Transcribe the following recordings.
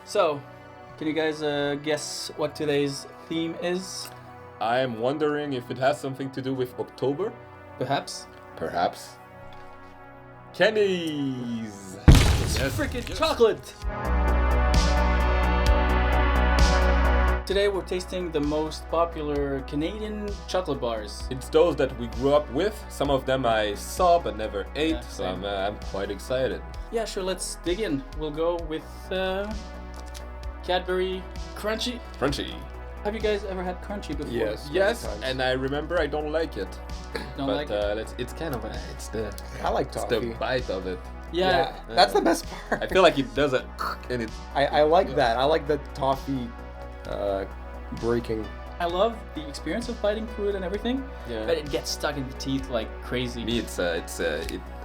So, can you guys guess what today's theme is? I'm wondering if it has something to do with October. Perhaps? Perhaps. Candies! Yes. Freaking chocolate! Today we're tasting the most popular Canadian chocolate bars. It's those that we grew up with. Some of them I saw but never ate, so I'm quite excited. Yeah, sure, let's dig in. We'll go with Cadbury Crunchie. Crunchie. Have you guys ever had Crunchie before? Yes, and I remember I don't like it. Don't like it? It's kind of I like toffee. It's the bite of it. Yeah. That's the best part. I feel like it does it, and it. I like that. I like the toffee breaking. I love the experience of biting through it and everything, Yeah. but it gets stuck in the teeth like crazy. Me, I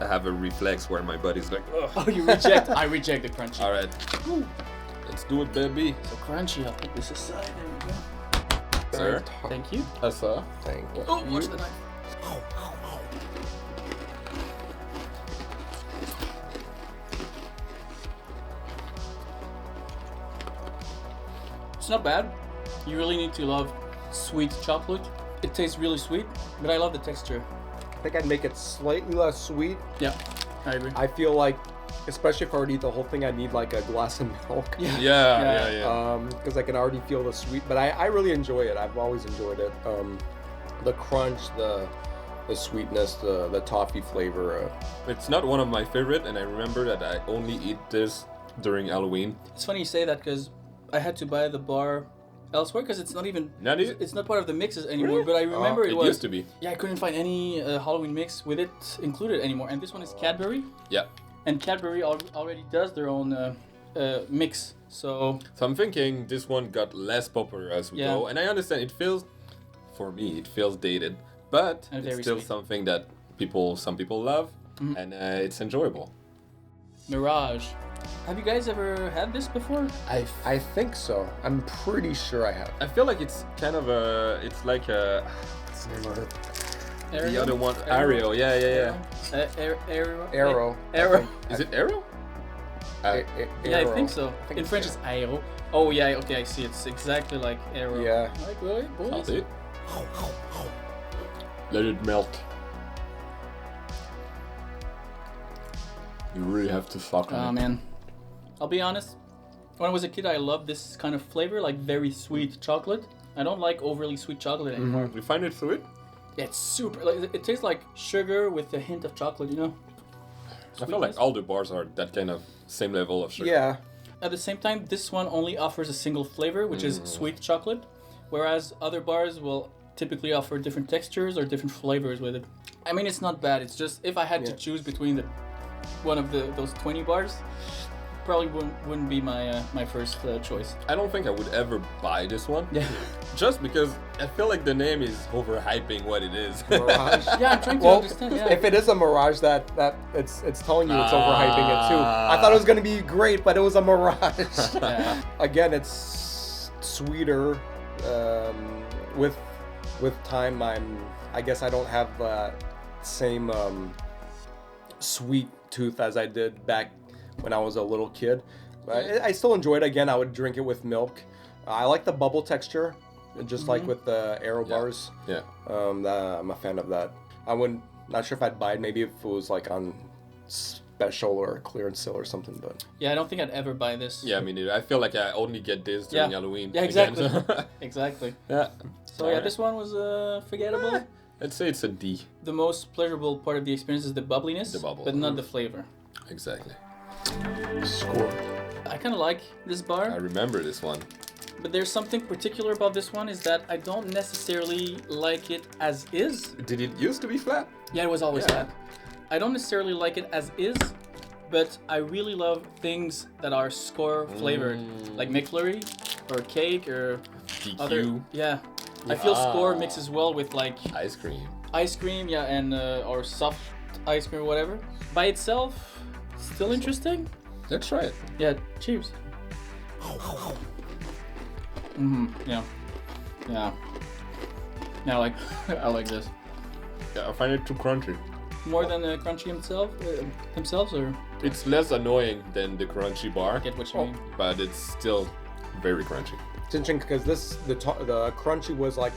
have a reflex where my body's like, ugh. Oh, you reject? I reject the Crunchie. All right, let's do it, baby. So Crunchie, I'll put this aside. There we go. Sir, Thank you. sir. Thank you. Oh, watch the knife. It's not bad. You really need to love sweet chocolate. It tastes really sweet, but I love the texture. I think I'd make it slightly less sweet. Yeah, I agree. I feel like, especially if I already eat the whole thing, I need like a glass of milk. Yeah. Because I can already feel the sweet, but I really enjoy it. I've always enjoyed it. The crunch, the sweetness, the toffee flavor. It's not one of my favorite, and I remember that I only eat this during Halloween. It's funny you say that because I had to buy the bar elsewhere because it's not even. It's not part of the mixes anymore. Really? But I remember it was. Used to be. Yeah, I couldn't find any Halloween mix with it included anymore. And this one is Cadbury. Yeah. And Cadbury already does their own mix, so I'm thinking this one got less popular as we go, and I understand it feels, for me, it feels dated, but and it's still sweet. something that some people love, and it's enjoyable. Mirage. Have you guys ever had this before? I think so. I'm pretty sure I have. I feel like it's kind of it's like a. What's the name of it? Aero? The other one, Aero. Yeah. Aero. Aero. Is it Aero? Yeah, I think so. In French, it's Aero. Oh yeah, okay, I see. It's exactly like Aero. Yeah. Like, boys. I'll do it. Let it melt. You really have to suck on Oh it. man, I'll be honest. When I was a kid, I loved this kind of flavor, like very sweet chocolate. I don't like overly sweet chocolate anymore. You find it sweet? Yeah, it's super. Like, it tastes like sugar with a hint of chocolate, you know. I feel like all the bars are that kind of same level of sugar. Yeah. At the same time, this one only offers a single flavor, which is sweet chocolate, whereas other bars will typically offer different textures or different flavors with it. I mean, it's not bad. It's just if I had to choose between one of those 20 bars, probably wouldn't be my first choice. I don't think I would ever buy this one. Yeah. Just because I feel like the name is overhyping what it is. Mirage. Yeah, I'm trying to understand. Yeah. If it is a Mirage, that it's telling you it's overhyping it too. I thought it was gonna be great, but it was a Mirage. Yeah. Again, it's sweeter. With time, I guess I don't have same sweet tooth as I did back when I was a little kid. But I still enjoy it. Again, I would drink it with milk. I like the bubble texture, just like with the Aero bars. Yeah. I'm a fan of that. Not sure if I'd buy it. Maybe if it was like on special or clearance sale or something. But Yeah, I don't think I'd ever buy this. Yeah, me neither. I feel like I only get this during Halloween. Yeah, exactly. Again, so. Exactly. Yeah. So yeah, this one was forgettable. Let's say it's a D. The most pleasurable part of the experience is the bubbliness, but not the flavor. Exactly. Skor. I kind of like this I bar, remember this one. but there's something particular about this one is that I don't necessarily like it as is. Did it used to be flat? Yeah, it was always that. I don't necessarily like it as is, but I really love things that are Skor flavored, like McFlurry or cake or DQ. other. Yeah, I feel Skor mixes well with like Ice cream. ice cream, and or soft ice cream or whatever. By itself, still interesting. Let's try it. Yeah, cheers. Yeah. Yeah, I like this. Yeah, I find it too crunchy. More than Crunchie himself, themselves, or It's less annoying than the crunchy bar, I get what you mean. but it's still very crunchy. It's interesting because the crunchy was like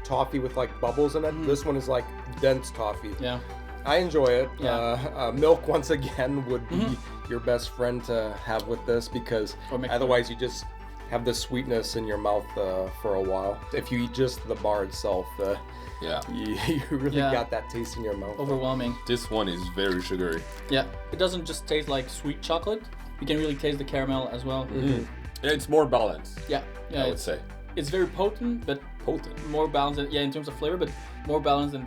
toffee with like bubbles in it. This one is like dense toffee. Yeah. I enjoy it. Yeah. Milk once again would be your best friend to have with this because otherwise you just have the sweetness in your mouth for a while. If you eat just the bar itself, you really got that taste in your mouth. Overwhelming. This one is very sugary. Yeah. It doesn't just taste like sweet chocolate. You can really taste the caramel as well. Yeah, it's more balanced. Yeah. I would say. It's very potent, but more balanced. In terms of flavor, but more balanced than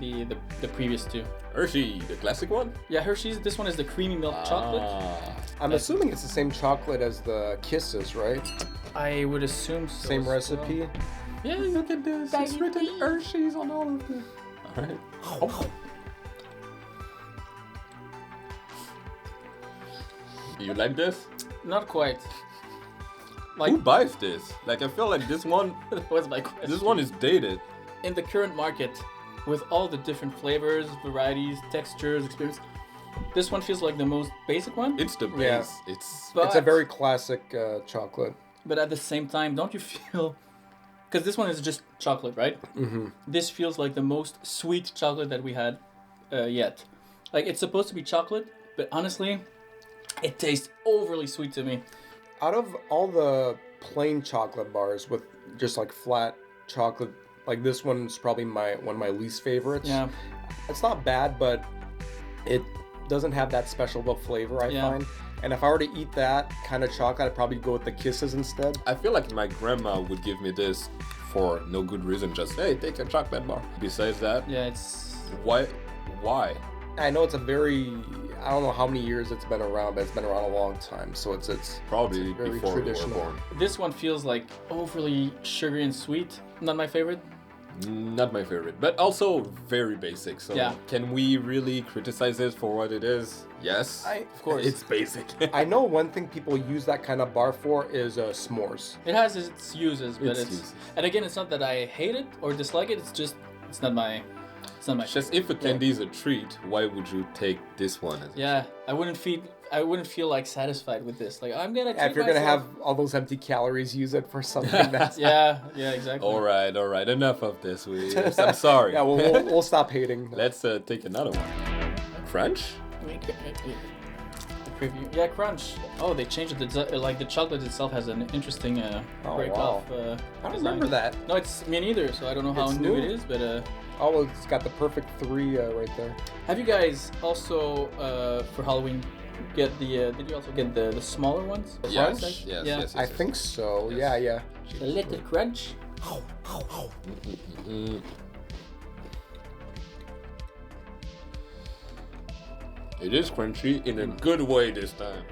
the previous two. Hershey, the classic one? Yeah, Hershey's. This one is the creamy milk chocolate. I'm assuming it's the same chocolate as the Kisses, right? I would assume so. Same as well. recipe. Yeah, Look at this. It's written Hershey's on all of them. All right. Oh. You like this? Not quite. Like, who buys this? Like, I feel like this one. what's my question? This one is dated. In the current market, with all the different flavors, varieties, textures, experience, this one feels like the most basic one. It's the base. Yeah. It's a very classic chocolate. But at the same time, don't you feel? Because this one is just chocolate, right? Mm-hmm. This feels like the most sweet chocolate that we had yet. Like, it's supposed to be chocolate, but honestly, it tastes overly sweet to me. Out of all the plain chocolate bars with just like flat chocolate, like this one's probably one of my least favorites. Yeah. It's not bad, but it doesn't have that special of a flavor, I find. And if I were to eat that kind of chocolate, I'd probably go with the Kisses instead. I feel like my grandma would give me this for no good reason. Just, hey, take a chocolate bar. Besides that, Yeah, it's... why? I know it's I don't know how many years it's been around, but it's been around a long time. So it's Probably very before traditional. we were born. This one feels like overly sugary and sweet. Not my favorite. Not my favorite, but also very basic. So Yeah. can we really criticize it for what it is? Yes, Of course. It's basic. I know one thing people use that kind of bar for is s'mores. It has its uses, but Its it's... uses. And again, it's not that I hate it or dislike it. It's just... It's not my... It's not my... Just if a candy is a treat, why would you take this one? As a Yeah, I wouldn't feel like satisfied with this. Like, I'm gonna. If you're gonna have all those empty calories, use it for something that's. Yeah, exactly. All right. Enough of this. I'm sorry. Yeah, we'll stop hating. Let's take another one. Crunch? The preview. Yeah, Crunch. Oh, they changed it. Like the chocolate itself has an interesting break wow. off. I don't design. remember that. No, it's me neither. So I don't know how It's new new. it is, but. Oh, it's got the perfect 3 right there. Have you guys also for Halloween get the? Did you also get the smaller ones? The Yes. fries? Yes. I think so. Yes. Yeah. The little Crunch. It is crunchy in a good way this time,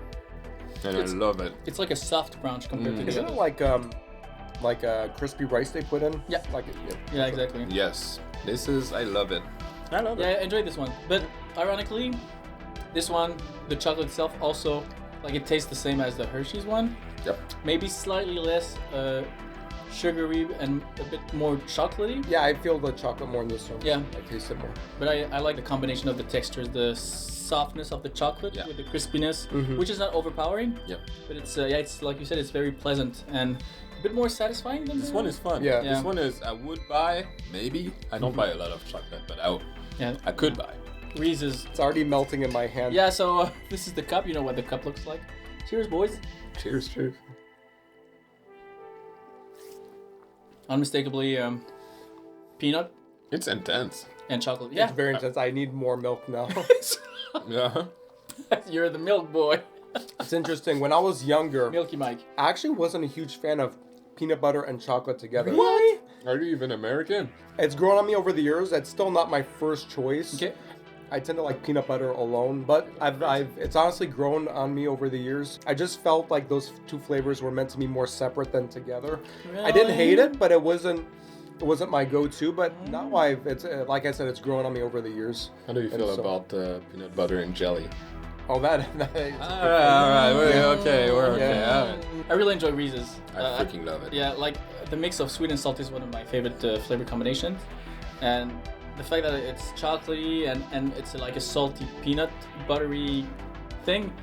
and I love it. It's like a soft crunch compared to the Isn't others. it like a crispy rice they put in? Yeah. Like Yeah, exactly. Yes, I love it. I love Yeah, it. I enjoyed this one. But ironically, this one, the chocolate itself also, like it tastes the same as the Hershey's one. Yep. Maybe slightly less sugary and a bit more chocolatey. Yeah, I feel the chocolate more in this one. Yeah. I taste it more. But I like the combination of the textures, the softness of the chocolate with the crispiness, which is not overpowering. Yep. But it's like you said, it's very pleasant and a bit more satisfying than This one is fun. Yeah. Yeah. This one is. I would buy maybe. I don't buy a lot of chocolate, but I could buy. Reese's. It's already melting in my hand. Yeah. So this is the cup. You know what the cup looks like. Cheers, boys. Cheers. Unmistakably peanut It's intense. and chocolate. Yeah. It's very intense. I need more milk now. Yeah. You're the milk boy. It's interesting. When I was younger, Milky Mike. I actually wasn't a huge fan of peanut butter and chocolate together. What? Are you even American? It's grown on me over the years. It's still not my first choice. Okay. I tend to like peanut butter alone, but it's honestly grown on me over the years. I just felt like those two flavors were meant to be more separate than together. I didn't hate it, but it wasn't my go-to. But now it's like I said, it's grown on me over the years. How do you feel about peanut butter and jelly? Oh, that. All right. We're okay. Yeah. I really enjoy Reese's. I freaking love it. Yeah, like the mix of sweet and salty is one of my favorite flavor combinations, and the fact that it's chocolatey and it's like a salty peanut buttery thing,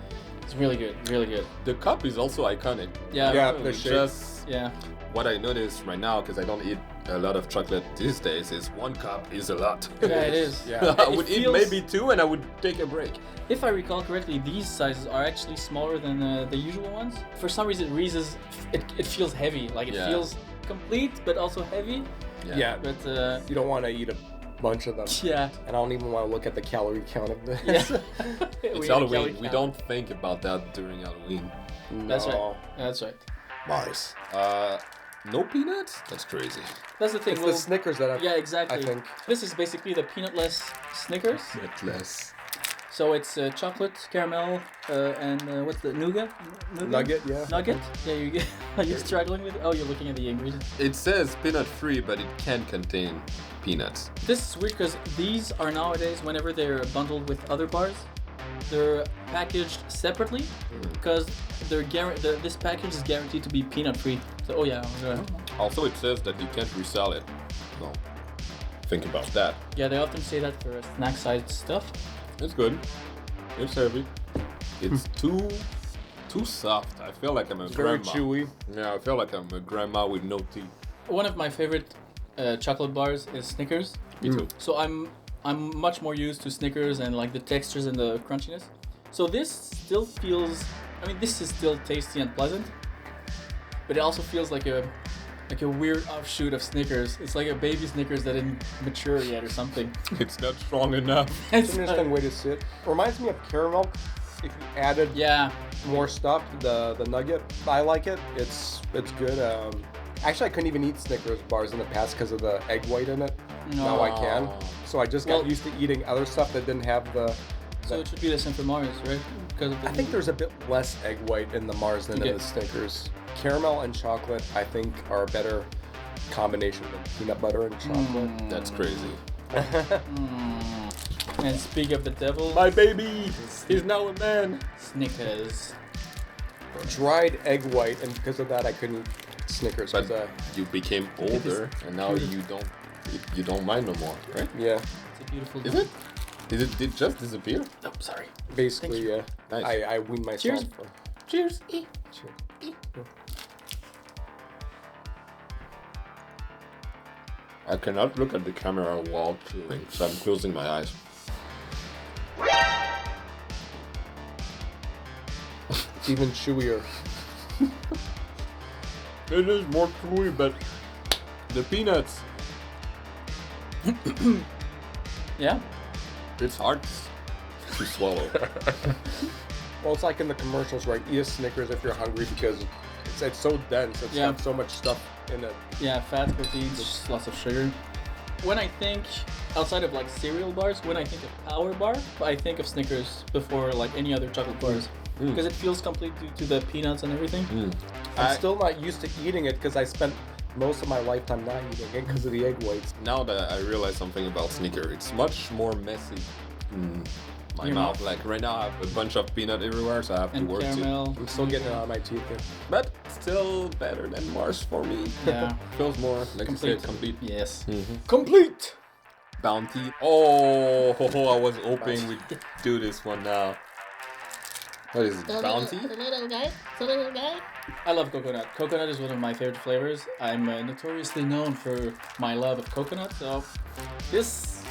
It's really good, really good. The cup is also iconic. Yeah, Yeah, It's the shape. just yeah. what I notice right now, because I don't eat a lot of chocolate these days, is one cup is a lot. Yeah, it is. Yeah. I It would eat feels- maybe 2 and I would take a break. If I recall correctly, these sizes are actually smaller than the usual ones. For some reason, Reese's it feels heavy. Like it Yeah. feels complete, but also heavy. Yeah. But You don't want to eat a bunch of them. yeah, And I don't even want to look at the calorie count of this. yeah. It's We Halloween. We count. don't think about that during Halloween. That's right. No. That's right. Mars. No peanuts? That's crazy. That's the thing. It's well, the Snickers that yeah, exactly. I think. This is basically the peanutless Snickers. Less. So it's chocolate, caramel, and what's the nougat? Nugget, yeah. Nugget? Yeah, you're struggling with it? Oh, you're looking at the ingredients. It says peanut free, but it can contain peanuts. This is weird because these are nowadays, whenever they're bundled with other bars, they're packaged separately because this package is guaranteed to be peanut free. So, oh yeah. Also, it says that you can't resell it. So, think about that. Yeah, they often say that for snack side stuff. It's good. It's heavy. It's too soft. I feel like I'm a Very grandma. chewy. Yeah, I feel like I'm a grandma with no teeth. One of my favorite chocolate bars is Snickers. Me too. So I'm much more used to Snickers and like the textures and the crunchiness. So this still feels, I mean, this is still tasty and pleasant, but it also feels like a weird offshoot of Snickers. It's like a baby Snickers that didn't mature yet or something. It's not strong enough. It's an interesting way to sit. Reminds me of Caramilk. If you added Yeah, more stuff, the nugget, I like it. It's good. Actually, I couldn't even eat Snickers bars in the past because of the egg white in it. No. Now I can. So I just got Well- used to eating other stuff that didn't have the. so it should be the same for Mars, right? Because of the I think there's a bit less egg white in the Mars than in Okay. the Snickers. Caramel and chocolate, I think, are a better combination than peanut butter and chocolate. That's crazy. And speak of the devil, My baby! He's now a man! Snickers. Dried egg white, and because of that, I couldn't eat Snickers. But 'cause, you became older, and now you don't mind no more, right? yeah, It's a beautiful. Is it? Did it just disappear? Oh, sorry. basically, yeah. Nice. I weaned myself. Cheers. from- Cheers. Cheers. I cannot look at the camera while chewing, so I'm closing my eyes. It's even chewier. It is more chewy, but the peanuts, Yeah. it's hard to swallow. Well, it's like in the commercials, right? Eat a Snickers if you're hungry because it's so dense. It's Yeah. got so much stuff in it. Yeah, fat, proteins, just lots of sugar. When I think, outside of like cereal bars, when I think of Power Bar, I think of Snickers before like any other chocolate bars. Because it feels complete due to the peanuts and everything. I'm still not used to eating it because I spent most of my lifetime not eating it because of the egg whites. Now that I realize something about Snicker, it's much more messy in my Your mouth. Like right now I have a bunch of peanut everywhere, so I have And to work caramel. I'm still getting it out of my teeth. Yeah. But still better than Mars for me. Yeah. Feels more, like you said, complete. Yes. Complete! Bounty. Oh, I was hoping we'd do this one now. What is it? Bounty? I love coconut. Coconut is one of my favorite flavors. I'm notoriously known for my love of coconut, so this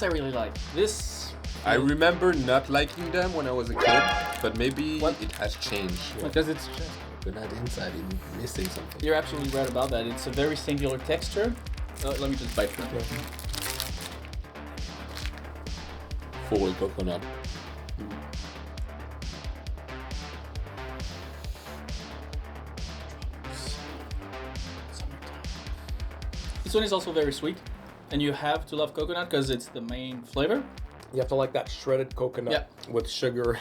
I really like. This I remember not liking them when I was a kid, but maybe it has changed. because it's Coconut inside, it's missing something. you're absolutely right about that. It's a very singular texture. Let me just bite from it. Full coconut. This one is also very sweet, and you have to love coconut because it's the main flavor. You have to like that shredded coconut with sugar.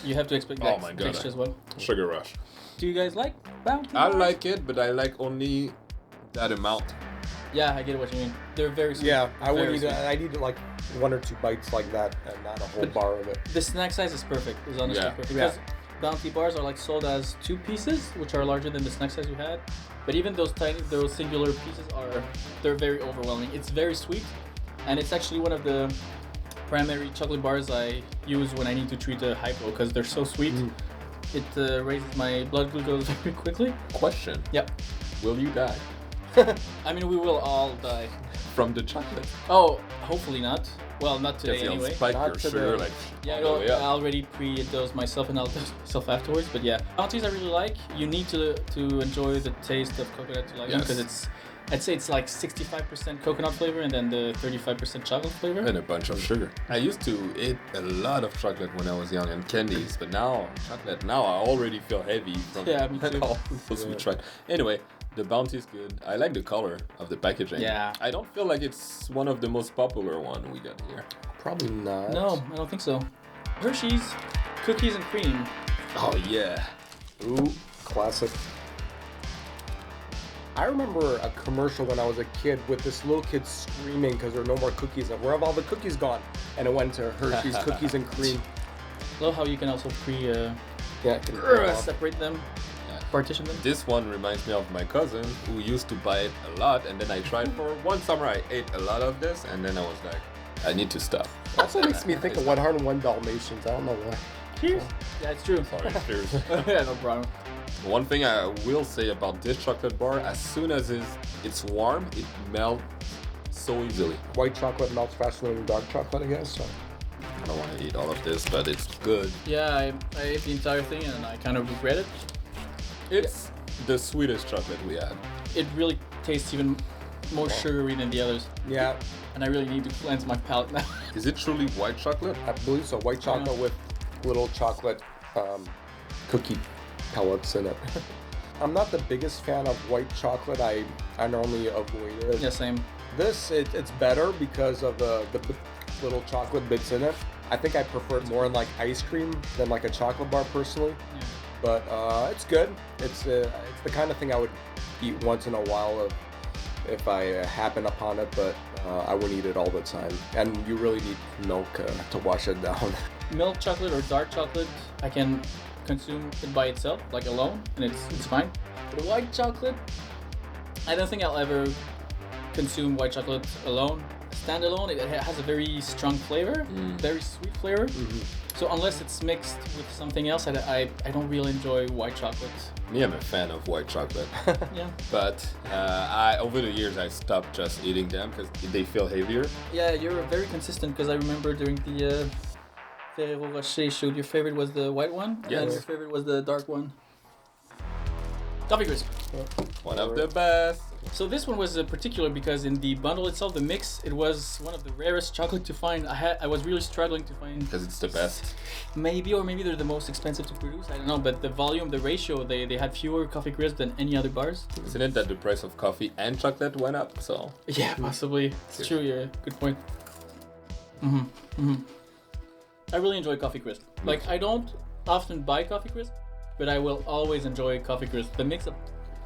You have to expect Oh that my God. texture as well. Sugar rush. Do you guys like Bounty I bars? like it, but I like only that amount. Yeah, I get what you mean. They're very sweet. Yeah, I Very would eat. sweet. I need like 1 or 2 bites like that, and not a whole bar of it. The snack size is perfect. It's honestly Yeah. perfect. Yeah. Because Bounty bars are like sold as 2 pieces, which are larger than the snack size we had. But even those singular pieces they're very overwhelming. It's very sweet, and it's actually one of the primary chocolate bars I use when I need to treat a hypo because they're so sweet It raises my blood glucose very quickly. Question. Yep. Will you die I mean, we will all die. from the chocolate? Oh, hopefully not. Well, not today Because it'll anyway. spike Not your today. sugar like. Yeah, all the way up. I already pre-dosed myself and I'll dose myself afterwards. But yeah, bounties I really like. You need to enjoy the taste of coconut to like them because I'd say it's like 65% coconut flavor and then the 35% chocolate flavor. And a bunch of sugar. I used to eat a lot of chocolate when I was young and candies, but now chocolate. Now I already feel heavy from Yeah, me too. all those we tried. Anyway, the bounty is good. I like the color of the packaging. Yeah. I don't feel like it's one of the most popular one we got here. Probably not. No, I don't think so. Hershey's cookies and cream. Oh yeah. Ooh, classic. I remember a commercial when I was a kid with this little kid screaming because there are no more cookies. And where have all the cookies gone? And it went to Hershey's cookies and cream. Love how you can also Yeah, it can separate them, partition them. This one reminds me of my cousin who used to buy it a lot, and then I tried for one summer. I ate a lot of this, and then I was like, I need to stop. Also makes me think of 101 Dalmatians. I don't know why. Cheers. Yeah, it's true. Sorry, cheers. Yeah, no problem. One thing I will say about this chocolate bar, as soon as it's warm, it melts so easily. White chocolate melts faster than dark chocolate, I guess. So. I don't want to eat all of this, but it's good. Yeah, I ate the entire thing and I kind of regret it. It's the sweetest chocolate we had. It really tastes even more sugary than the others. Yeah, And I really need to cleanse my palate now. Is it truly white chocolate? I believe so. White chocolate with little chocolate cookie pellets in it. I'm not the biggest fan of white chocolate. I normally avoid it. Yeah, same. This, it's better because of the little chocolate bits in it. I think I prefer it more in like ice cream than like a chocolate bar personally. Yeah. But it's good. It's the kind of thing I would eat once in a while if I happen upon it, but I wouldn't eat it all the time. And you really need milk to wash it down. Milk chocolate or dark chocolate, I can consume it by itself, like alone, and it's fine. But white chocolate, I don't think I'll ever consume white chocolate alone. Standalone, it has a very strong flavor, very sweet flavor. So unless it's mixed with something else, I don't really enjoy white chocolate. Me, I'm a fan of white chocolate. Yeah. But over the years, I stopped just eating them because they feel heavier. Yeah, you're very consistent because I remember during the Ferrero Rocher shoot, your favorite was the white one, Yes. and your favorite was the dark one. Toffee crisp. One of the best. So this one was particular because in the bundle itself, the mix, it was one of the rarest chocolate to find. I was really struggling to find. Because it's the best. Maybe they're the most expensive to produce. I don't know, but the volume, the ratio, they had fewer coffee crisps than any other bars. Isn't it that the price of coffee and chocolate went up? So Yeah, possibly. It's true. Yeah, good point. I really enjoy coffee crisp. Like I don't often buy coffee crisp, but I will always enjoy coffee crisp. The mix of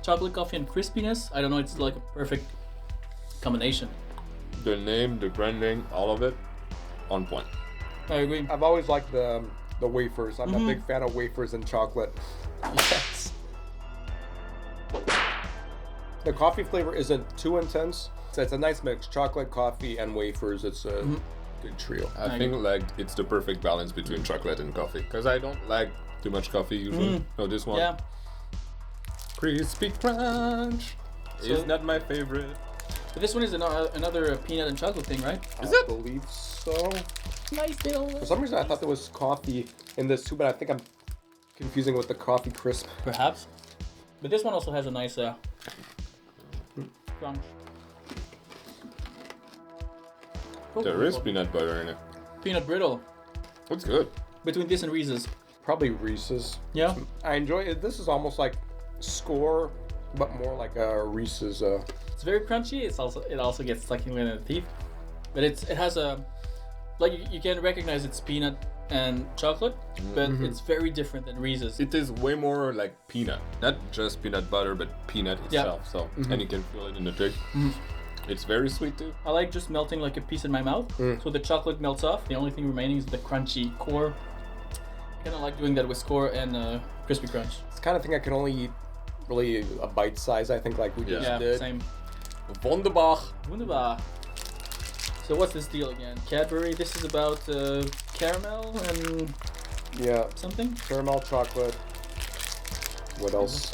chocolate coffee and crispiness, I don't know, it's like a perfect combination. the name, the branding, all of it, on point. I agree. I've always liked the wafers. I'm a big fan of wafers and chocolate. Yes. The coffee flavor isn't too intense. So it's a nice mix. Chocolate, coffee, and wafers. It's a good trio. I think like it's the perfect balance between chocolate and coffee. Because I don't like too much coffee usually. No, this one. Yeah. Crispy Crunch is not my favorite. But this one is another peanut and chocolate thing, right? I believe so. Nice little. For some reason, I thought there was coffee in this too, but I think I'm confusing with the coffee crisp. Perhaps. But this one also has a nice crunch. There is peanut butter in it. Peanut brittle. It's good. Between this and Reese's. Probably Reese's. Yeah. I enjoy it. This is almost like Skor, but more like a Reese's. It's very crunchy. It also gets stuck in the teeth. But it has a you can recognize it's peanut and chocolate, but it's very different than Reese's. It is way more like peanut. Not just peanut butter, but peanut itself. So and you can feel it in the taste. It's very sweet too. I like just melting like a piece in my mouth. So the chocolate melts off. The only thing remaining is the crunchy core. I kind of like doing that with Skor and Crispy Crunch. It's the kind of thing I can only eat really a bite size, I think, like we just Yeah, did. same. Wunderbar. Wunderbar. So what's this deal again? Cadbury. This is about caramel and Yeah. something. Caramel chocolate, What else?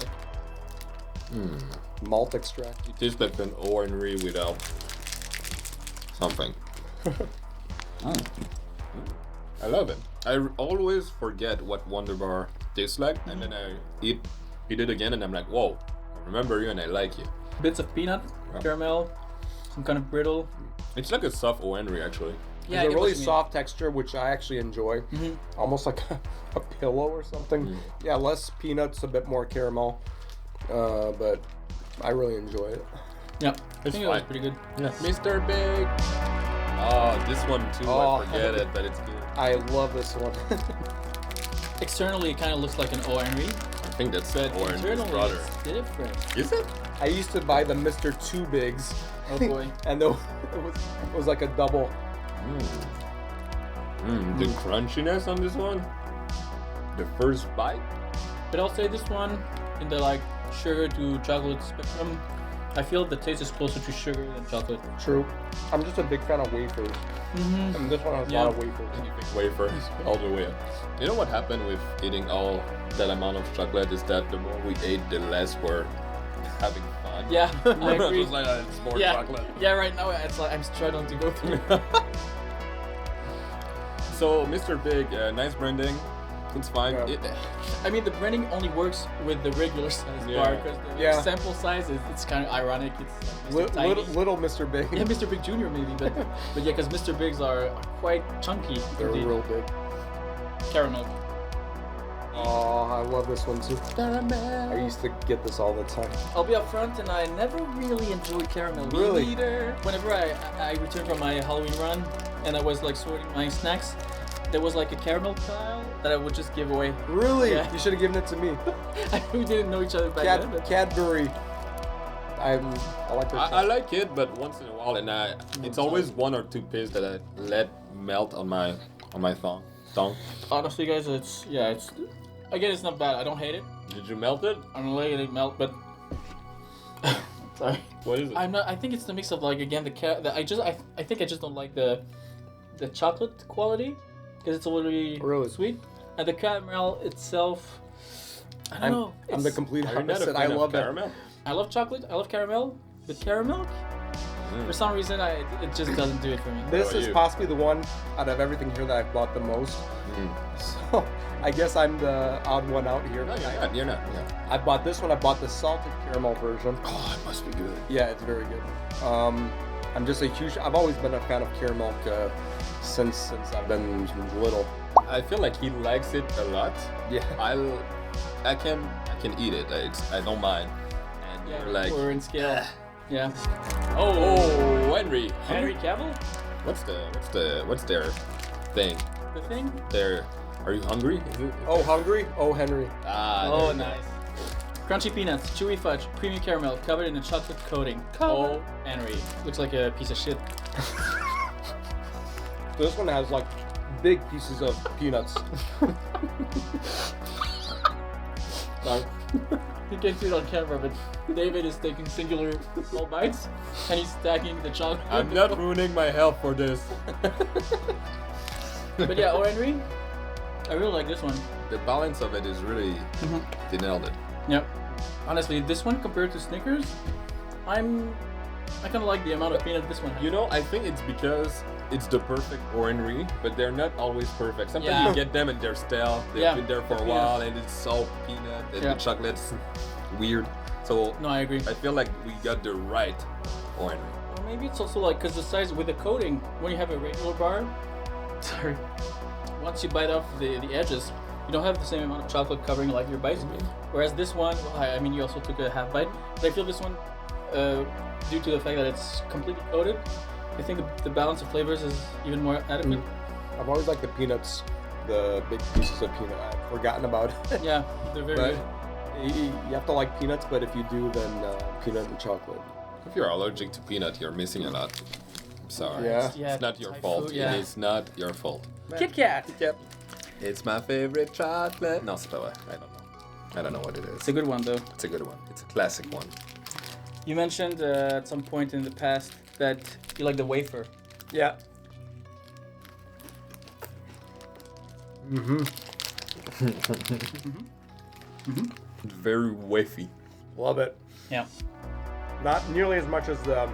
Malt extract. It tastes like an ordinary without something. I love it. I always forget what Wunderbar tastes like, and then I eat it again, and I'm like, whoa, I remember you and I like you. Bits of peanut, caramel, some kind of brittle. It's like a soft ordinary, actually. Yeah, It's a really soft texture, which I actually enjoy. Almost like a pillow or something. Yeah, less peanuts, a bit more caramel. But I really enjoy it. Yeah, I It's think it was fine. pretty good. Yeah. Mr. Big. Oh, this one too. I forget it, but it's good. I love this one. Externally, it kind of looks like an O Henry, I think that's but orange internally, brother. it's different. Is it? I used to buy the Mr. Two Bigs. Oh boy. And it was like a double. The crunchiness on this one. The first bite. But I'll say this one, in the like sugar to chocolate spectrum, I feel the taste is closer to sugar than chocolate. True. I'm just a big fan of wafers. And this one has a lot of wafers. Wafers all the way up. You know what happened with eating all that amount of chocolate is that the more we ate, the less we're having fun. Yeah, I agree. It's like it's more Yeah, chocolate. yeah. Right now, it's like I'm struggling to go through. So, Mr. Big, nice branding. It's fine. Yeah. I mean, the branding only works with the regular size bar because the sample size it's kind of ironic. It's like Mr. Tiny. Little Mr. Big. Yeah, Mr. Big Jr. maybe, but yeah, because Mr. Bigs are quite chunky. They're indeed. real big. Caramel. Oh, I love this one too. I used to get this all the time. I'll be upfront, and I never really enjoyed caramel. Really? Me neither. Whenever I returned from my Halloween run, and I was like sorting my snacks, there was like a caramel pile that I would just give away. Really? Yeah. You should have given it to me. We didn't know each other back then. But Cadbury. I like their I like it, but once in a while, and it's always one or two pieces that I let melt on my tongue. honestly, guys, it's again, it's not bad. I don't hate it. Did you melt it? I'm letting it melt, but sorry. What is it? I'm not. I think it's the mix of like again I think I just don't like the chocolate quality because it's a little Really? sweet, and the caramel itself. I don't know. I'm the complete Are you not a opposite. fan I of love it. caramel? I love chocolate. I love caramel, but Caramilk, for some reason, it just doesn't do it for me. This How about is you? possibly the one out of everything here that I've bought the most. So I guess I'm the odd one out here. No, you're not. Yeah. I bought this one. I bought the salted caramel version. Oh, it must be good. Yeah, it's very good. I'm just a huge. I've always been a fan of Caramilk since I've been little. I feel like he likes it a lot. Yeah. I can eat it. I don't mind. And Yeah, you're like, we're in scale. Yeah. oh, Henry. Henry Cavill? What's their thing? The thing? Are you hungry? Is it? Oh, hungry? Oh, Henry. Ah. Oh, there you go. nice. Crunchy peanuts, chewy fudge, creamy caramel, covered in a chocolate coating. Oh, Henry. Looks like a piece of shit. This one has like big pieces of peanuts. Sorry. You can't see it on camera, but David is taking singular small bites, and he's stacking the chocolate. I'm not ruining my health for this. But yeah, O. Henry, I really like this one. The balance of it is really, they nailed it. Yep. Honestly, this one compared to Snickers, I kind of like the amount of peanut this one has. You know, I think it's because it's the perfect ornery, but they're not always perfect. Sometimes Yeah. you get them and they're stale. They've Yeah, been there for the a while, and it's so peanut, and Yeah. the chocolate's weird. So No, I agree. I feel like we got the right ornery. Or maybe it's also like because the size with the coating, when you have a regular bar, sorry, once you bite off the edges, you don't have the same amount of chocolate covering like your bites. Whereas this one, well, I mean, you also took a half bite, but I feel this one, due to the fact that it's completely coated, I think the balance of flavors is even more adequate. I've always liked the peanuts, the big pieces of peanut. I've forgotten about it. Yeah, they're very But good. you have to like peanuts, but if you do, then peanut and chocolate. If you're allergic to peanut, you're missing a lot. I'm sorry. Yeah. It's not your Thai fault. food, yeah. It is not your fault. KitKat. Yep. It's my favorite chocolate. No, c'est pas vrai. I don't know what it is. It's a good one though. It's a good one. It's a classic one. You mentioned at some point in the past that you like the wafer. Yeah. It's very wafy. Love it. Yeah. Not nearly as much as the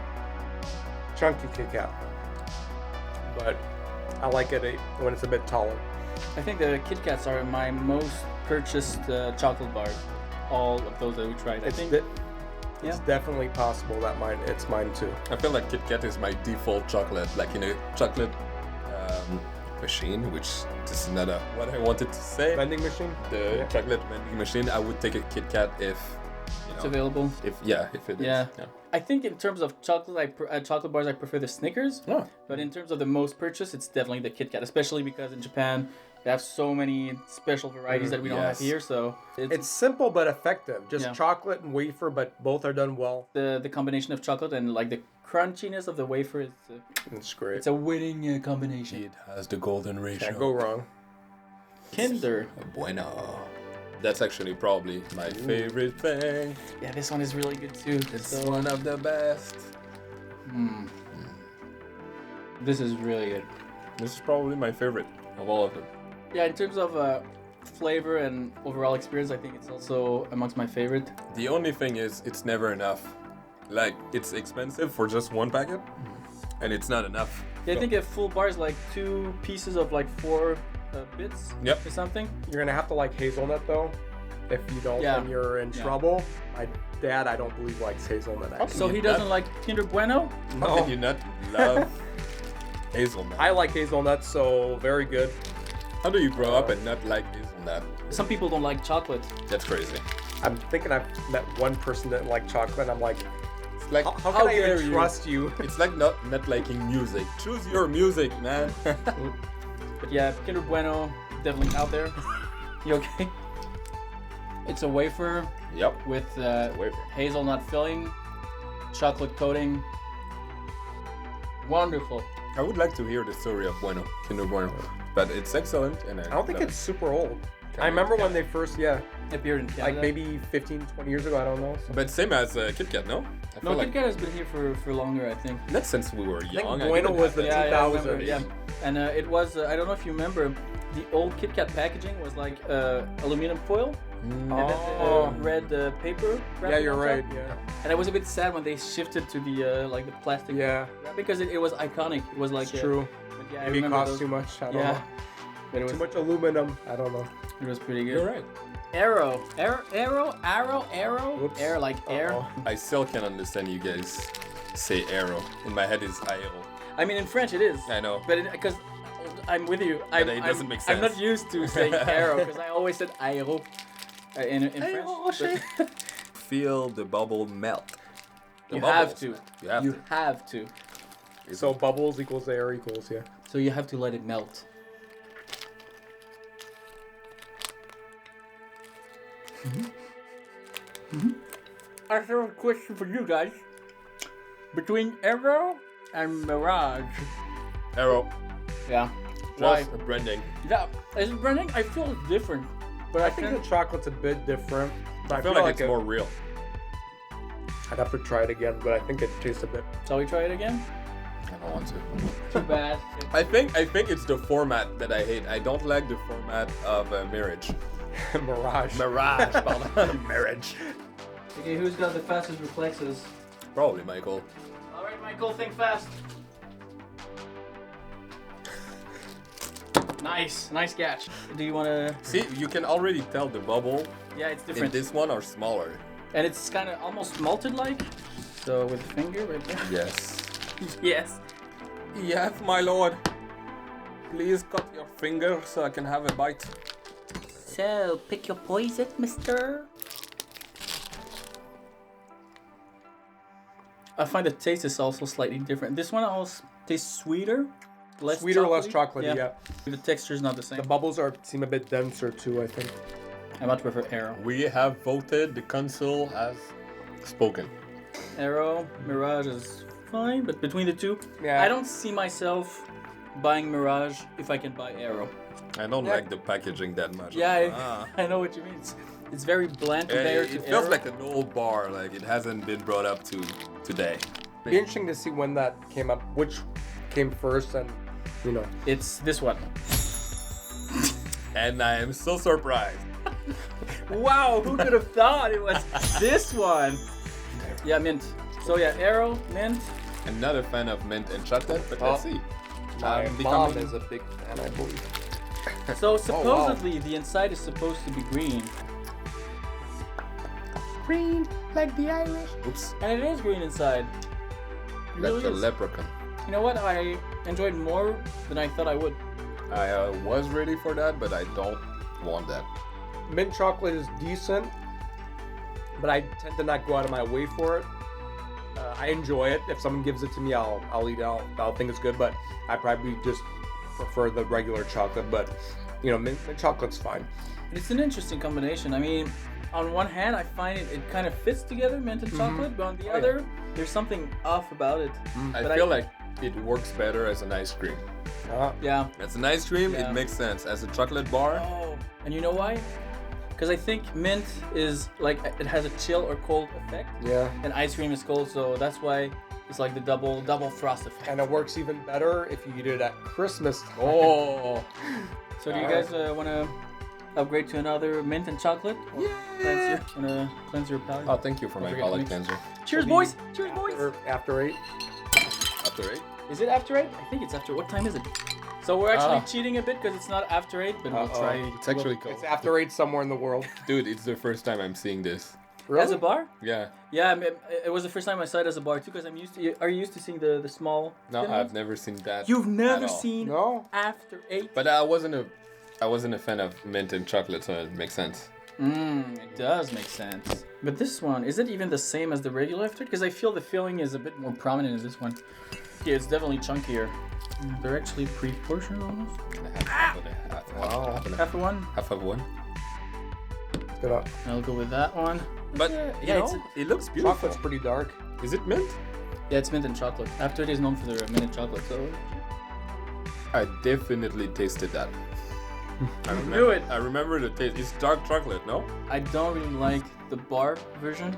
chunky KitKat, but I like it when it's a bit taller. I think the KitKats are my most purchased chocolate bars. All of those that we tried. It's definitely possible that it's mine too. I feel like KitKat is my default chocolate, like in a chocolate machine, which this is not what I wanted to say. Vending machine? The chocolate vending machine. I would take a KitKat if it's available. If it is. Yeah. I think in terms of chocolate, chocolate bars, I prefer the Snickers. Oh. But in terms of the most purchased, it's definitely the KitKat, especially because in Japan they have so many special varieties that we don't have here. So it's simple but effective. Just chocolate and wafer, but both are done well. The combination of chocolate and like the crunchiness of the wafer is it's great. It's a winning combination. It has the golden ratio. Can't go wrong. Kinder Bueno. That's actually probably my favorite thing. Yeah, this one is really good too. It's one of the best. This is really good. This is probably my favorite of all of them. Yeah, in terms of flavor and overall experience, I think it's also amongst my favorite. The only thing is, it's never enough. Like, it's expensive for just one packet, and it's not enough. Yeah, I think a full bar is like 2 pieces of like 4 bits or something. You're gonna have to like hazelnut though. If you don't, then you're in trouble. My dad, I don't believe, likes hazelnut. Actually. So he doesn't like Kinder Bueno? No. How can you not love hazelnut? I like hazelnut, so very good. How do you grow up and not like hazelnut? Some people don't like chocolate. That's crazy. I'm thinking I've met one person that liked chocolate. I'm like, it's like how can I even trust you? It's like not liking music. Choose your music, man. But yeah, Kinder Bueno, definitely out there. You okay? It's a wafer. Yep. With hazelnut filling, chocolate coating. Wonderful. I would like to hear the story of Bueno, Kinder Bueno, but it's excellent. And I don't think it's super old. I remember when they first, appeared in Canada. Like maybe 15, 20 years ago, I don't know. So. But same as KitKat, no? No, KitKat has been here for longer, I think. Not since we were young. I think Bueno was the 2000s. Yeah, and it was, I don't know if you remember, the old KitKat packaging was like aluminum foil. And then red paper. Yeah, you're right. Yeah. And it was a bit sad when they shifted to the like the plastic. Yeah. Because it was iconic. It was like. It's true. But yeah, maybe it cost too much. I don't know. But it was too much aluminum. I don't know. It was pretty good. You're right. Aero, like air. I still can't understand you guys say Aero. In my head it's Aero. I mean, in French it is. I know. But because I'm with you. It doesn't make sense. I'm not used to saying Aero because I always said Aero in French. Feel the bubble melt. You have to. You have to. So bubbles equals air equals, So you have to let it melt. I have a question for you guys. Between Aero and Mirage. Aero. Yeah. Just branding. Yeah. Is it branding? I feel it's different. But I think the chocolate's a bit different. I feel like it's more real. I'd have to try it again, but I think it tastes a bit. Shall we try it again? I don't want to. Too bad. I think it's the format that I hate. I don't like the format of Mirage. Mirage. Pardon. Mirage. Okay, who's got the fastest reflexes? Probably Michael. Alright, Michael, think fast. Nice catch. Do you want to... See, you can already tell the bubble. Yeah, it's different. In this one are smaller. And it's kind of almost malted-like. So with the finger right there. Yes. Yes. Yes, my lord. Please cut your finger so I can have a bite. So, pick your poison, mister. I find the taste is also slightly different. This one also tastes sweeter. Less chocolatey, yeah. The texture is not the same. The bubbles seem a bit denser too, I think. I much prefer Aero. We have voted. The council has spoken. Aero, Mirage is fine, but between the two, yeah. I don't see myself buying Mirage if I can buy Aero. I don't like the packaging that much. Yeah, I know what you mean. It's very bland compared to It feels like an old bar, like it hasn't been brought up to today. It'd be interesting to see when that came up, which came first, and It's this one. And I am so surprised. Wow, who could have thought it was this one? Yeah, mint. So yeah, Aero, mint. Another fan of mint and chocolate, but let's see. My I'm mom becoming- is a big fan, I believe. So supposedly the inside is supposed to be green. Green, like the Irish. Oops. And it is green inside. It Like really the is. leprechaun. You know what? I enjoyed more than I thought I would. I was ready for that, but I don't want that. Mint chocolate is decent, but I tend to not go out of my way for it. I enjoy it. If someone gives it to me, I'll eat it. I'll think it's good, but I probably just prefer the regular chocolate. But you know, mint chocolate's fine. It's an interesting combination. I mean, on one hand, I find it kind of fits together, mint and chocolate, but on the other, there's something off about it. I But feel like it works better as an ice cream. Yeah. As an ice cream, Yeah. it makes sense. As a chocolate bar, Oh, and you know why? Because I think mint is like it has a chill or cold effect, Yeah. and ice cream is cold, so that's why it's like the double frost effect. And it works even better if you eat it at Christmas time. oh, So do you guys want to upgrade to another mint and chocolate? Or cleanse your palate? oh, thank you for my forget palate mix. cleanser. Cheers, boys! Cheers, boys! After 8. After 8? Is it after 8? I think it's after. What time is it? So we're actually Ah. cheating a bit because it's not after 8, but we'll Uh-oh. try. It's actually cold. It's after 8 somewhere in the world. Dude, it's the first time I'm seeing this. As a bar? Yeah. Yeah, I mean, it was the first time I saw it as a bar too, because I'm used to. Are you used to seeing the small? No, thin I've ones? never seen that. You've never at all. seen No. after 8. But I wasn't a fan of mint and chocolate, so it makes sense. It does make sense. But this one, is it even the same as the regular after? Because I feel the filling is a bit more prominent in this one. Yeah, it's definitely chunkier. They're actually pre-portioned almost. Half Half of one. half of one. Good up. I'll go with that one. But Yeah, it looks beautiful. Chocolate's pretty dark. Is it mint? Yeah, it's mint and chocolate. After it is known for their mint and chocolate, so I definitely tasted that. knew it. I remember the taste. It's dark chocolate, no? I don't really like the bar version.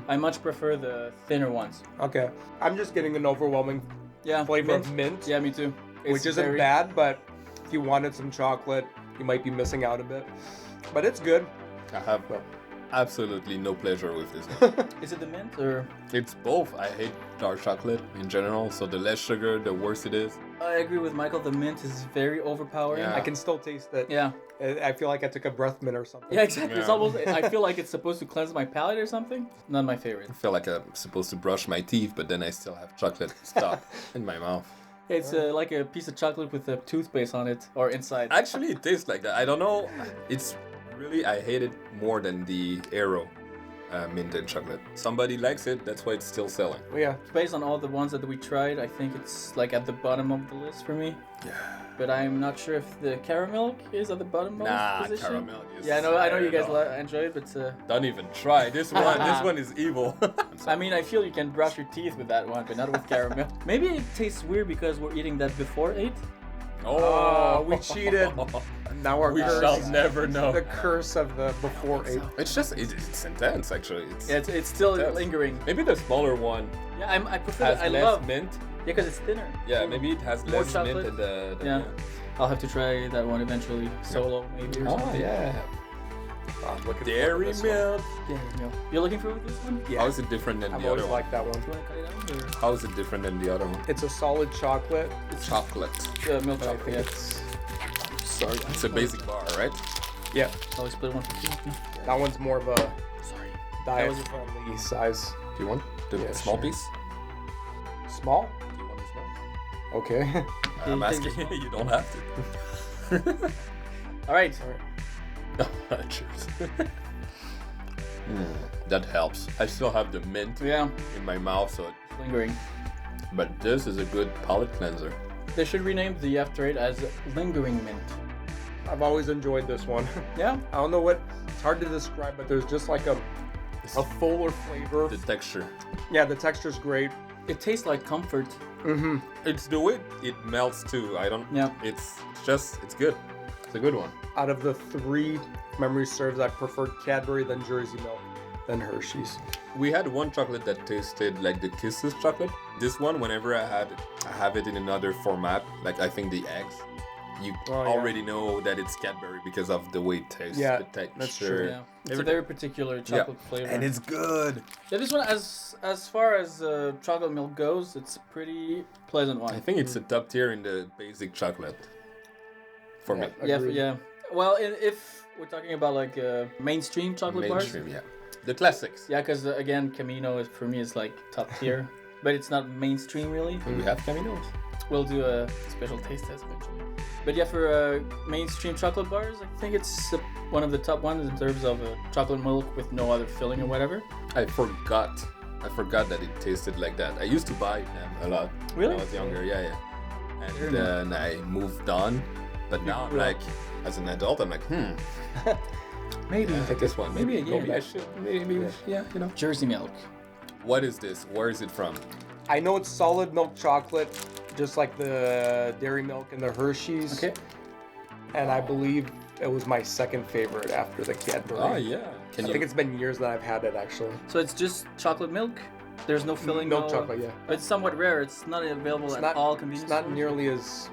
I much prefer the thinner ones. Okay. I'm just getting an overwhelming Yeah, flavor mint. of mint, Yeah, me too. which isn't very- bad, but if you wanted some chocolate, you might be missing out a bit. But it's good. I have absolutely no pleasure with this one. Is it the mint or? It's both. I hate dark chocolate in general, so the less sugar, the worse it is. I agree with Michael. The mint is very overpowering. Yeah. I can still taste it. Yeah. I feel like I took a breath mint or something. Yeah, exactly. It's Yeah. almost. I feel like it's supposed to cleanse my palate or something. Not my favorite. I feel like I'm supposed to brush my teeth, but then I still have chocolate stuck in my mouth. It's like a piece of chocolate with a toothpaste on it or inside. Actually, it tastes like that. I don't know. It's really, I hate it more than the Aero mint and chocolate. Somebody likes it, that's why it's still selling. Well, yeah. Based on all the ones that we tried, I think it's like at the bottom of the list for me. Yeah. But I'm not sure if the Caramilk is at the bottom of Nah, the position. Caramilk is. Yeah, I know you guys no. enjoy it, but Don't even try. This one is evil. I mean, I feel you can brush your teeth with that one, but not with caramel. Maybe it tastes weird because we're eating that before 8. Oh, we cheated. Now our We curse. shall never know. The curse of the before 8. It's just, it's intense actually. Yeah, it's still Intense. lingering. Maybe the smaller one Yeah, I prefer has that. I less love mint. Yeah, because it's thinner. Yeah, maybe it has More less chocolate. mint and the Yeah. I'll have to try that one eventually, solo maybe or Oh something. yeah. Oh, I'm looking Dairy forward to this one. milk. Yeah, no. You're looking for this one? Yeah. How is it different than I've the always other one? liked that one. Do you want to cut it out or? How is it different than the other one? It's a solid chocolate. Chocolate. Milk But I chocolate. think Yeah. it's Sorry. It's a basic bar, right? yeah. I'll split one for two. Yeah. That one's more of a Sorry. diet-friendly size. Do you want the Yeah, small sure. piece? Small? Do you want the small? Okay. I'm you asking take you. You don't have to. All right. Cheers. That helps. I still have the mint Yeah, in my mouth, so. lingering. But this is a good palate cleanser. They should rename the After 8 as Lingering Mint. I've always enjoyed this one. Yeah? I don't know what, it's hard to describe, but there's just like a fuller flavor. The texture. Yeah, the texture's great. It tastes like comfort. Mm-hmm. It's the way it melts too. I don't. Yeah. It's good. It's a good one. Out of the 3 memory serves, I preferred Cadbury, then Jersey Milk, then Hershey's. We had one chocolate that tasted like the Kisses chocolate. This one, whenever I have it in another format, like I think the eggs, you Oh, yeah. already know that it's Cadbury because of the way it tastes, Yeah, the texture. that's true. Yeah, it's a very particular chocolate flavor. And it's good. Yeah, this one, as far as chocolate milk goes, it's a pretty pleasant one. I think it's a top tier in the basic chocolate. For me. Yeah, Agreed. yeah. Well, if we're talking about like mainstream chocolate Mainstream, bars, yeah. The classics. yeah, because again, Camino is for me is like top tier, but it's not mainstream really. Do we have Caminos? We'll do a special taste test eventually. But yeah, for mainstream chocolate bars, I think it's one of the top ones in terms of chocolate milk with no other filling or whatever. I forgot that it tasted like that. I used to buy them a lot Really? when I was younger. Yeah. Fair And enough. then I moved on. But now I'm like, as an adult, I'm like, Maybe. I take this one. Maybe again. I should. Maybe. Yeah, you know. Jersey milk. What is this? Where is it from? I know it's solid milk chocolate, just like the dairy milk and the Hershey's. Okay. And I believe it was my second favorite after the Cadbury. Oh yeah. I think it's been years that I've had it actually. So it's just chocolate milk. There's no filling. Milk no, chocolate, yeah. But it's somewhat rare. It's not available It's at not- all convenience It's not stores. nearly as.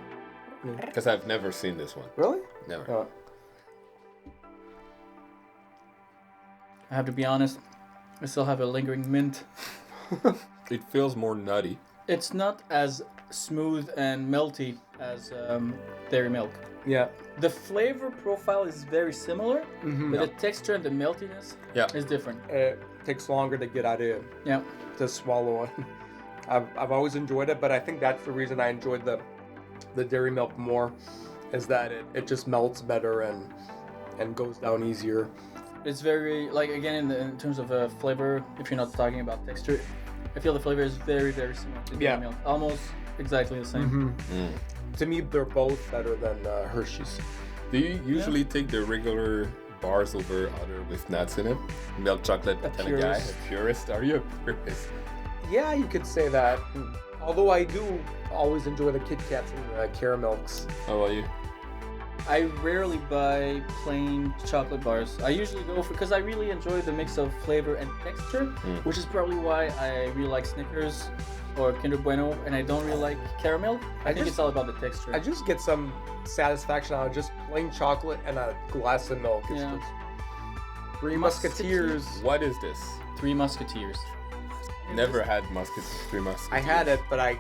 Because I've never seen this one. Really? Never. Oh. I have to be honest. I still have a lingering mint. It feels more nutty. It's not as smooth and melty as dairy milk. Yeah. The flavor profile is very similar, Mm-hmm. but the texture and the meltiness Yeah. is different. It takes longer to get out of Yeah. to swallow it. I've always enjoyed it, but I think that's the reason I enjoyed the dairy milk more, is that it just melts better and goes down easier. It's very, like, again, in terms of flavor, if you're not talking about texture, I feel the flavor is very, very similar to dairy Yeah. milk. Almost exactly the same. Mm-hmm. To me, they're both better than Hershey's. Do you usually take the regular bars over other with nuts in it? Milk chocolate A kind of guy? purist. A purist? Are you a purist? Yeah, you could say that. Although I do always enjoy the KitKats and the Caramilks. How about you? I rarely buy plain chocolate bars. I usually go for, because I really enjoy the mix of flavor and texture, which is probably why I really like Snickers or Kinder Bueno, and I don't really like Caramilk. I think it's all about the texture. I just get some satisfaction out of just plain chocolate and a glass of milk. It's Yeah. just Three Musketeers. What is this? Three Musketeers. Never had Three Musketeers. I had it, but I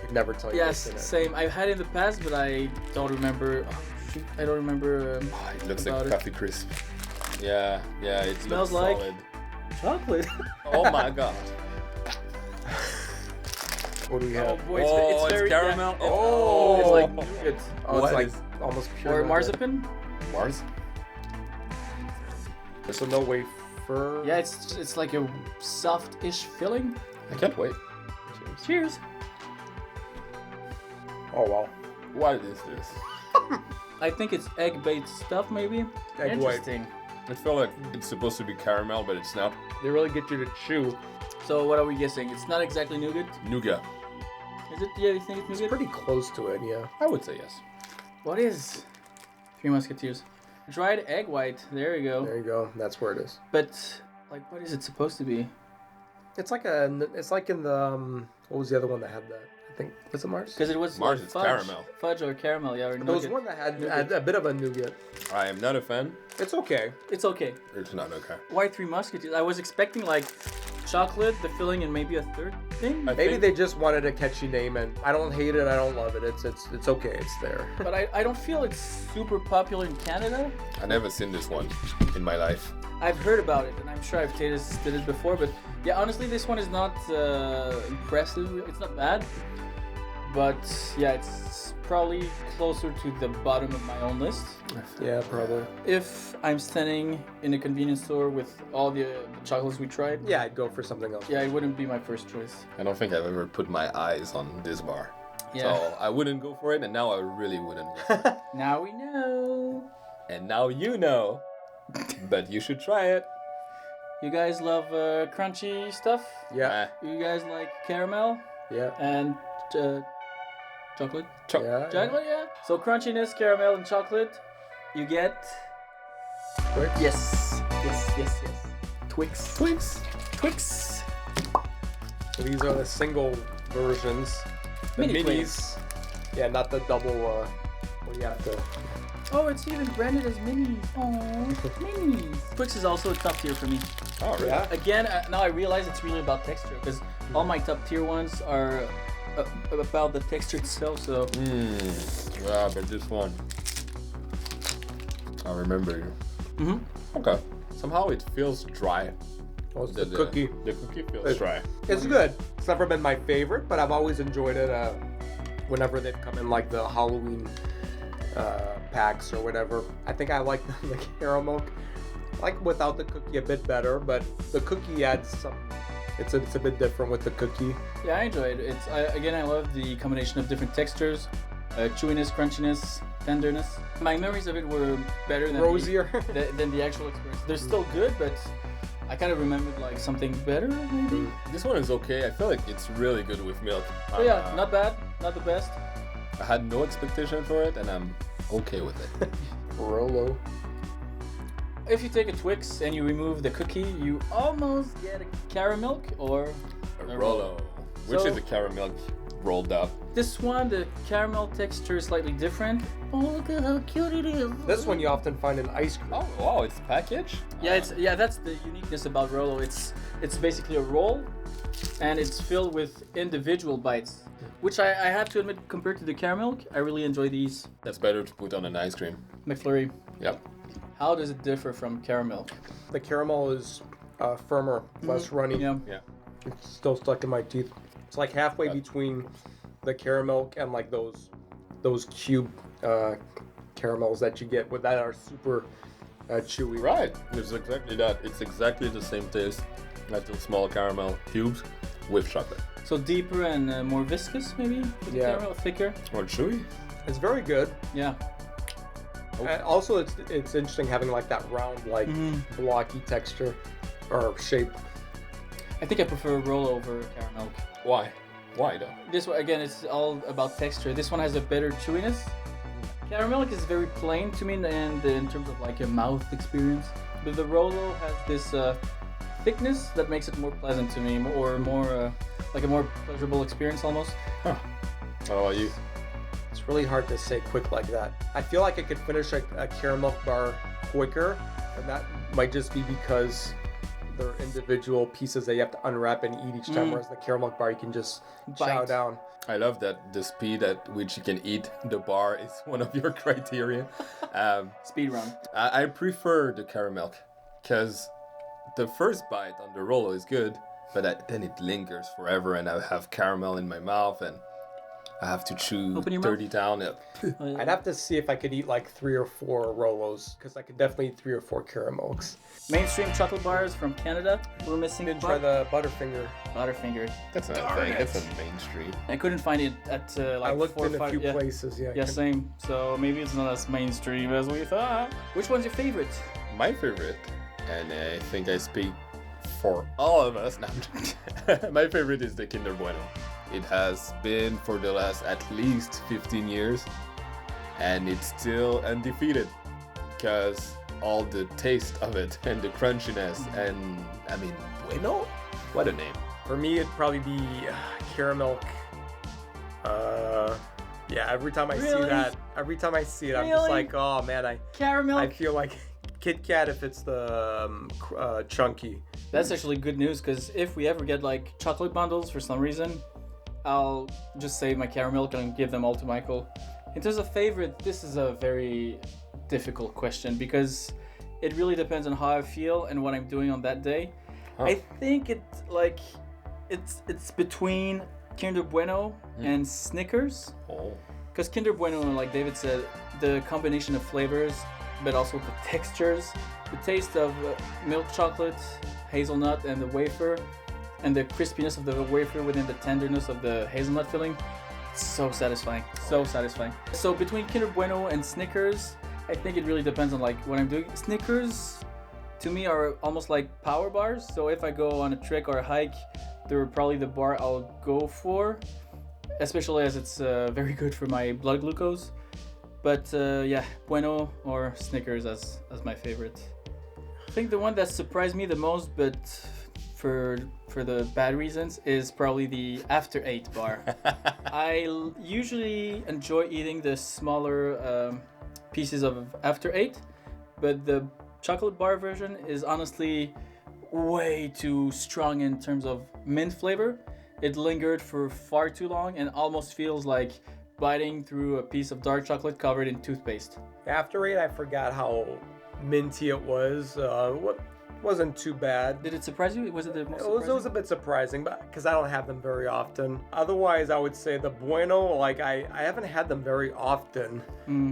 could never tell you Yes, what's in it. same. I've had it in the past, but I don't remember. Oh, shoot, I don't remember. Oh, it looks about like it. coffee crisp. Yeah, it Smells looks like- solid. Chocolate. Oh my god. What do we have? Oh boy, Oh, it's very caramel. Yeah, Oh. it's like nougat Oh, it's What like is- almost pure. or nugget. marzipan. Mars? So no wafer. Yeah, it's like a soft-ish filling. I can't wait. Cheers. Oh wow. What is this? I think it's egg-based stuff, maybe. Egg white. Interesting. I feel like it's supposed to be caramel, but it's not. They really get you to chew. So what are we guessing? It's not exactly nougat. Nougat. Is it? Yeah, you think it's It's nougat? pretty close to it, yeah. I would say yes. What is Three Musketeers? Dried egg white. There you go. There you go. That's where it is. But like, what is it supposed to be? It's like in the what was the other one that had that? I think was it Mars? Because it was Mars like is fudge, caramel. fudge or caramel, yeah, or There was nougat. one that had Nougat. a bit of a nougat. I am not a fan. It's okay. It's okay. It's not okay. Why Three Musketeers? I was expecting like chocolate, the filling, and maybe a third thing. I Maybe think- they just wanted a catchy name, and I don't hate it. I don't love it. It's okay. It's there. But I don't feel it's super popular in Canada. I never seen this one in my life. I've heard about it, and I'm sure I've tasted it before. But yeah, honestly, this one is not impressive. It's not bad. But yeah, it's probably closer to the bottom of my own list. Yeah, probably. If I'm standing in a convenience store with all the chocolates we tried, Yeah, I'd go for something else. yeah, it wouldn't be my first choice. I don't think I've ever put my eyes on this bar. Yeah. So I wouldn't go for it, and now I really wouldn't. Now we know. And now you know. But you should try it. You guys love crunchy stuff? Yeah. You guys like caramel Yeah. and chocolate? Yeah. Chocolate, yeah. So crunchiness, caramel, and chocolate. You get Twix. yes. Twix. Twix. So these are the single versions. The Mini minis. Yeah, not the double Well, you have to. Oh, it's even branded as minis. Oh, minis. Twix is also a top tier for me. Oh, really? Yeah. Again, now I realize it's really about texture because all my top tier ones are about the texture itself. So. Yeah, but this one, I remember you. Okay. Somehow it feels dry. Well, it's the cookie. The cookie feels dry. It's good. It's never been my favorite, but I've always enjoyed it. Whenever they've come in like the Halloween packs or whatever. I think I like the Caramilk. I like without the cookie a bit better, but the cookie adds some. It's a bit different with the cookie. Yeah, I enjoy it. I love the combination of different textures, chewiness, crunchiness, tenderness. My memories of it were better than Rosier than the actual experience. They're still good, but I kind of remembered like something better, maybe. This one is okay. I feel like it's really good with milk. Oh yeah, not bad, not the best. I had no expectation for it, and I'm okay with it. Rolo. If you take a Twix and you remove the cookie, you almost get a Caramilk or A Rolo, which is a Caramilk rolled up. This one, the caramel texture is slightly different. Oh, look at how cute it is. This one you often find in ice cream. Oh, wow, it's packaged? Yeah, that's the uniqueness about Rolo. It's basically a roll, and it's filled with individual bites, which I have to admit, compared to the Caramilk, I really enjoy these. That's better to put on an ice cream. McFlurry. Yep. How does it differ from Caramilk? The caramel is firmer, less runny. Yeah. Yeah. It's still stuck in my teeth. It's like halfway between the Caramilk and like those cube caramels that you get that are super chewy. Right. It's exactly that. It's exactly the same taste. Like those small caramel cubes with chocolate. So deeper and more viscous, maybe? With the caramel, thicker? Or chewy. It's very good. Yeah. Also, it's interesting having like that round, like blocky texture or shape. I think I prefer Rolo over Caramilk. Why? Why though? This one, again, it's all about texture. This one has a better chewiness. Caramilk is very plain to me in terms of like a mouth experience. But the Rolo has this thickness that makes it more pleasant to me, or more like a more pleasurable experience almost. Huh. How about you? It's really hard to say quick like that. I feel like I could finish a Caramilk bar quicker, and that might just be because they're individual pieces that you have to unwrap and eat each time, whereas the Caramilk bar you can just chow down. I love that the speed at which you can eat the bar is one of your criteria. Speed run. I prefer the Caramilk because the first bite on the Rolo is good, but then it lingers forever, and I have caramel in my mouth, and I have to chew 30 down. I'd have to see if I could eat like 3 or 4 Rolos, because I could definitely eat 3 or 4 Caramilks. Mainstream chocolate bars from Canada. We're missing You can try the Butterfinger. Butterfinger. That's not a thing. That's a mainstream. I couldn't find it at like I looked 4 or in 5. a few places, yeah. Yeah, same. So maybe it's not as mainstream as we thought. Which one's your favorite? My favorite, and I think I speak for all of us now. My favorite is the Kinder Bueno. It has been for the last at least 15 years, and it's still undefeated because all the taste of it and the crunchiness, and I mean, Bueno? What a name. For me, it'd probably be Caramilk. Yeah, every time I see it, I'm just like, oh man, Caramilk. I feel like KitKat if it's the chunky. That's actually good news, because if we ever get like chocolate bundles for some reason, I'll just save my Caramilk and give them all to Michael. In terms of favorite, this is a very difficult question because it really depends on how I feel and what I'm doing on that day. I think it's between Kinder Bueno and Snickers. Because Kinder Bueno, like David said, the combination of flavors, but also the textures, the taste of milk chocolate, hazelnut, and the wafer, and the crispiness of the wafer within the tenderness of the hazelnut filling. It's so satisfying. So satisfying. So between Kinder Bueno and Snickers, I think it really depends on like what I'm doing. Snickers, to me, are almost like power bars. So if I go on a trek or a hike, they're probably the bar I'll go for, especially as it's very good for my blood glucose. But yeah, Bueno or Snickers as my favorite. I think the one that surprised me the most, but for the bad reasons is probably the After 8 bar. I usually enjoy eating the smaller pieces of After 8, but the chocolate bar version is honestly way too strong in terms of mint flavor. It lingered for far too long and almost feels like biting through a piece of dark chocolate covered in toothpaste. After 8, I forgot how minty it was. Wasn't too bad. Did it surprise you? Was it the most It was a bit surprising, but because I don't have them very often. Otherwise, I would say the Bueno, like I haven't had them very often.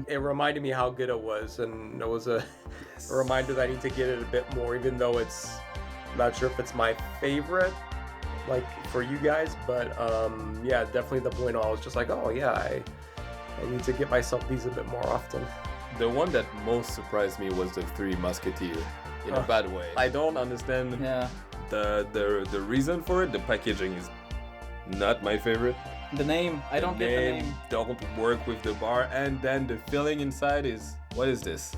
It reminded me how good it was, and it was a reminder that I need to get it a bit more, even though I'm not sure if it's my favorite, like for you guys, but yeah, definitely the Bueno. I was just like, oh yeah, I need to get myself these a bit more often. The one that most surprised me was the Three Musketeers. In a bad way. I don't understand the reason for it. The packaging is not my favorite. The name, I don't get the name. Don't work with the bar, and then the filling inside is, what is this?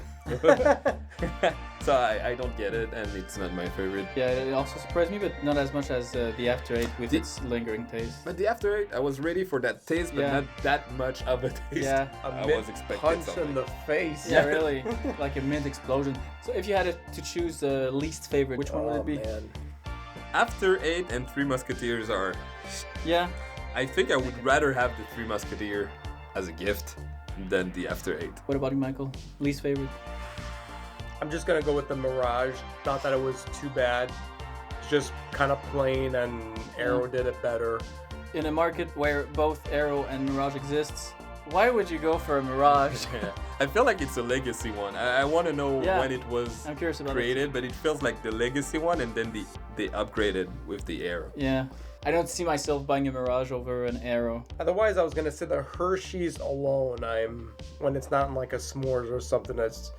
So I don't get it, and it's not my favorite. Yeah, it also surprised me, but not as much as the After 8 with its lingering taste. But the After 8, I was ready for that taste, but not that much of a taste. Yeah, I was expecting punch something. in the face. Yeah, really, like a mint explosion. So if you had to choose the least favorite, which one would it be? Man. After 8 and Three Musketeers are... Yeah. I think I would rather have the Three Musketeers as a gift than the After 8. What about you, Michael? Least favorite? I'm just gonna go with the Mirage. Not that it was too bad. It's just kind of plain, and Aero did it better. In a market where both Aero and Mirage exists, why would you go for a Mirage? I feel like it's a legacy one. I want to know when it was I'm curious about created, but it feels like the legacy one, and then they upgraded with the Aero. Yeah. I don't see myself buying a Mirage over an Aero. Otherwise, I was gonna say the Hershey's alone. When it's not in like a s'mores or something. That's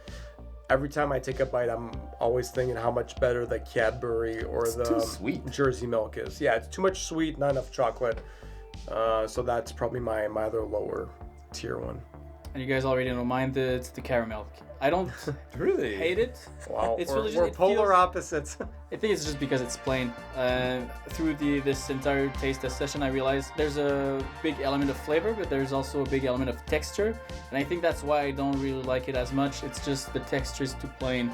every time I take a bite, I'm always thinking how much better the Cadbury or the too sweet. Jersey milk is. Yeah, it's too much sweet, not enough chocolate. So that's probably my other lower tier one. And you guys already know mine. It's the Caramilk. I don't Really hate it. Wow, It's we're, really we're it polar feels- opposites. I think it's just because it's plain. Through this entire Taste.Test session, I realized there's a big element of flavor, but there's also a big element of texture, and I think that's why I don't really like it as much. It's just the texture is too plain.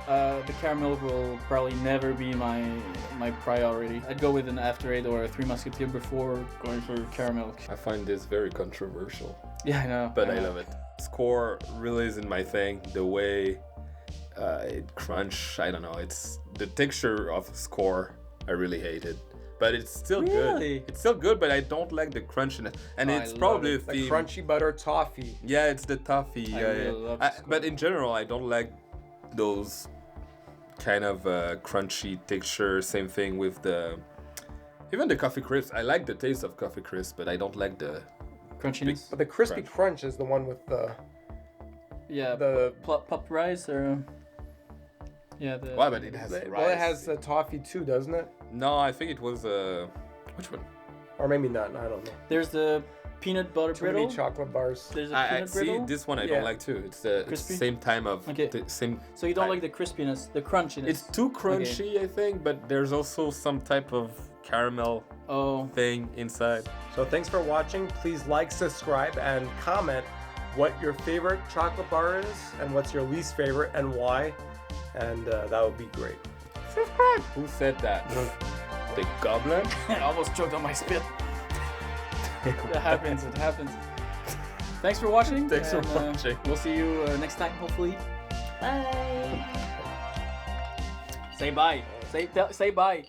The Caramilk will probably never be my priority. I'd go with an After 8 or a Three Musketeers before going for Caramilk. I find this very controversial, Yeah, I know. but I love it. Skor really isn't my thing. The way it crunch, I don't know. It's the texture of Skor. I really hate it, but it's still Really? good. It's still good, but I don't like the crunchiness, and Oh, it's I love probably a The theme. crunchy butter toffee. Yeah, it's the toffee. I Yeah, really yeah. love Skor. But in general, I don't like those kind of crunchy texture. Same thing with even the coffee crisp. I like the taste of coffee crisp, but I don't like the Crunchiness. But the crispy crunch is the one with the Pup rice or Why? But it has rice. well, it has the toffee too, doesn't it? No, I think it was which one? Or maybe not. I don't know. There's the peanut butter Too many brittle. chocolate bars. There's a I peanut see brittle. this one. I Yeah. don't like too. It's the Crispy? same time of Okay. the same. So you don't like the crispiness, the crunchiness. It's too crunchy, I think, but there's also some type of caramel thing inside. So thanks for watching. Please like, subscribe, and comment what your favorite chocolate bar is and what's your least favorite and why. And that would be great. Subscribe. Who said that? The goblin? I almost choked on my spit. It happens. It happens. Thanks for watching. Thanks for and, watching. We'll see you next time, hopefully. Bye. Say bye. Say bye.